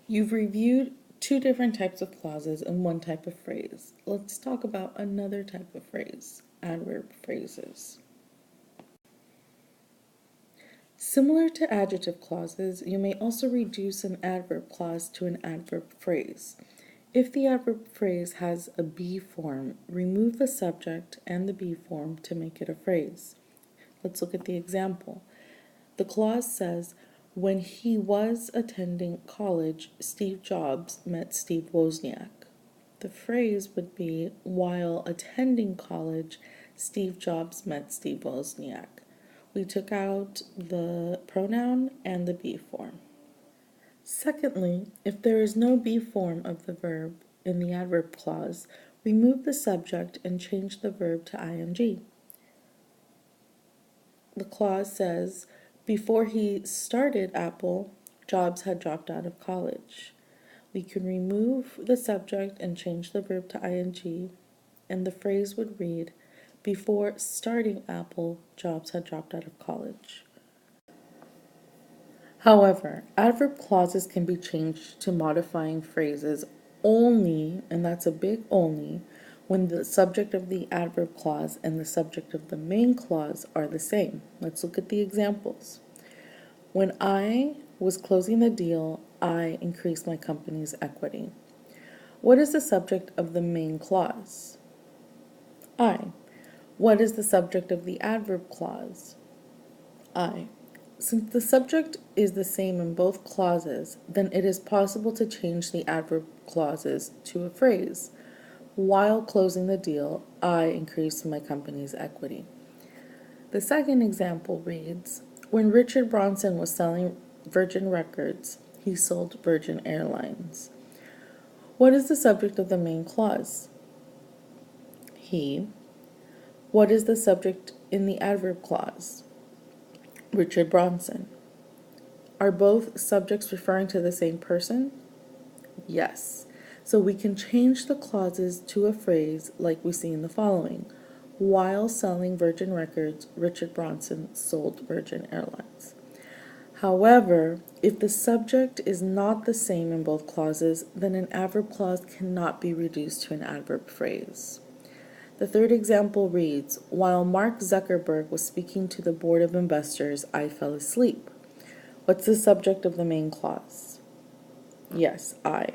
You've reviewed two different types of clauses and one type of phrase. Let's talk about another type of phrase, adverb phrases. Similar to adjective clauses, you may also reduce an adverb clause to an adverb phrase. If the adverb phrase has a be form, remove the subject and the be form to make it a phrase. Let's look at the example. The clause says, when he was attending college, Steve Jobs met Steve Wozniak. The phrase would be, while attending college, Steve Jobs met Steve Wozniak. We took out the pronoun and the be form. Secondly, if there is no be form of the verb in the adverb clause, remove the subject and change the verb to ing. The clause says, before he started Apple, Jobs had dropped out of college. We can remove the subject and change the verb to ing, and the phrase would read, before starting Apple, Jobs had dropped out of college. However, adverb clauses can be changed to modifying phrases only, and that's a big only, when the subject of the adverb clause and the subject of the main clause are the same. Let's look at the examples. When I was closing the deal, I increased my company's equity. What is the subject of the main clause? I. What is the subject of the adverb clause? I. Since the subject is the same in both clauses, then it is possible to change the adverb clauses to a phrase. While closing the deal, I increased my company's equity. The second example reads, when Richard Branson was selling Virgin Records, he sold Virgin Airlines. What is the subject of the main clause? He. What is the subject in the adverb clause? Richard Branson. Are both subjects referring to the same person? Yes. So we can change the clauses to a phrase like we see in the following. While selling Virgin Records, Richard Branson sold Virgin Airlines. However, if the subject is not the same in both clauses, then an adverb clause cannot be reduced to an adverb phrase. The third example reads, while Mark Zuckerberg was speaking to the board of investors, I fell asleep. What's the subject of the main clause? Yes, I.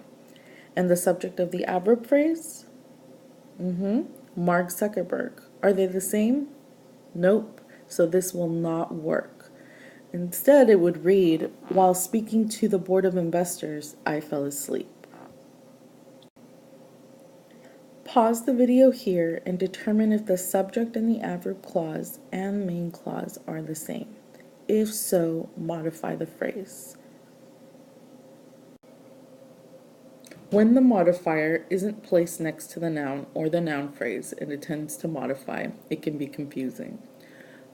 And the subject of the adverb phrase? Mark Zuckerberg. Are they the same? Nope. So this will not work. Instead, it would read, while speaking to the board of investors, I fell asleep. Pause the video here and determine if the subject in the adverb clause and main clause are the same. If so, modify the phrase. When the modifier isn't placed next to the noun or the noun phrase and it tends to modify, it can be confusing.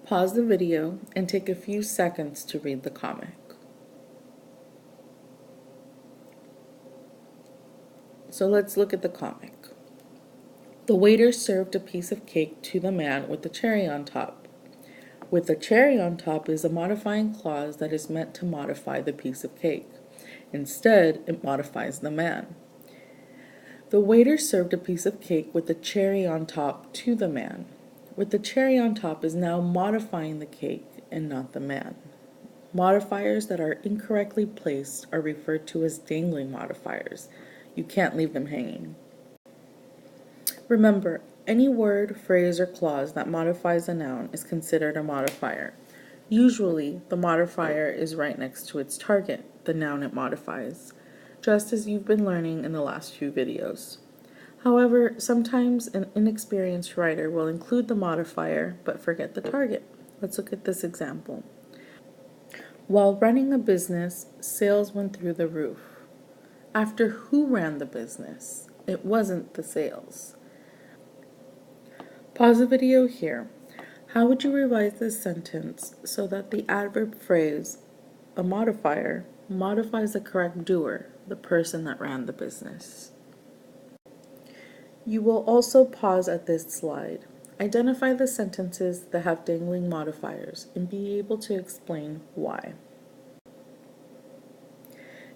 Pause the video and take a few seconds to read the comic. So let's look at the comic. The waiter served a piece of cake to the man with the cherry on top. With the cherry on top is a modifying clause that is meant to modify the piece of cake. Instead, it modifies the man. The waiter served a piece of cake with the cherry on top to the man. With the cherry on top is now modifying the cake and not the man. Modifiers that are incorrectly placed are referred to as dangling modifiers. You can't leave them hanging. Remember, any word, phrase, or clause that modifies a noun is considered a modifier. Usually, the modifier is right next to its target, the noun it modifies, just as you've been learning in the last few videos. However, sometimes an inexperienced writer will include the modifier but forget the target. Let's look at this example. While running a business, sales went through the roof. After who ran the business? It wasn't the sales. Pause the video here. How would you revise this sentence so that the adverb phrase, a modifier, modifies the correct doer, the person that ran the business? You will also pause at this slide. Identify the sentences that have dangling modifiers and be able to explain why.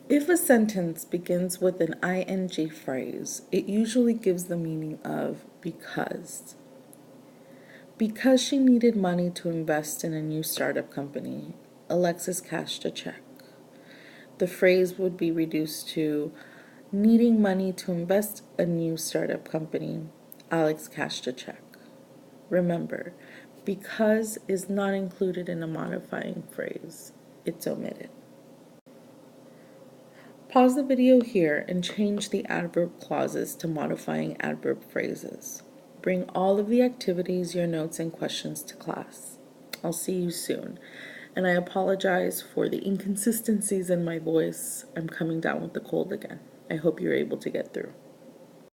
If a sentence begins with an ing phrase, it usually gives the meaning of because. Because she needed money to invest in a new startup company, Alexis cashed a check. The phrase would be reduced to needing money to invest a new startup company, Alex cashed a check. Remember, because is not included in a modifying phrase. It's omitted. Pause the video here and change the adverb clauses to modifying adverb phrases. Bring all of the activities, your notes, and questions to class. I'll see you soon. And I apologize for the inconsistencies in my voice. I'm coming down with the cold again. I hope you're able to get through.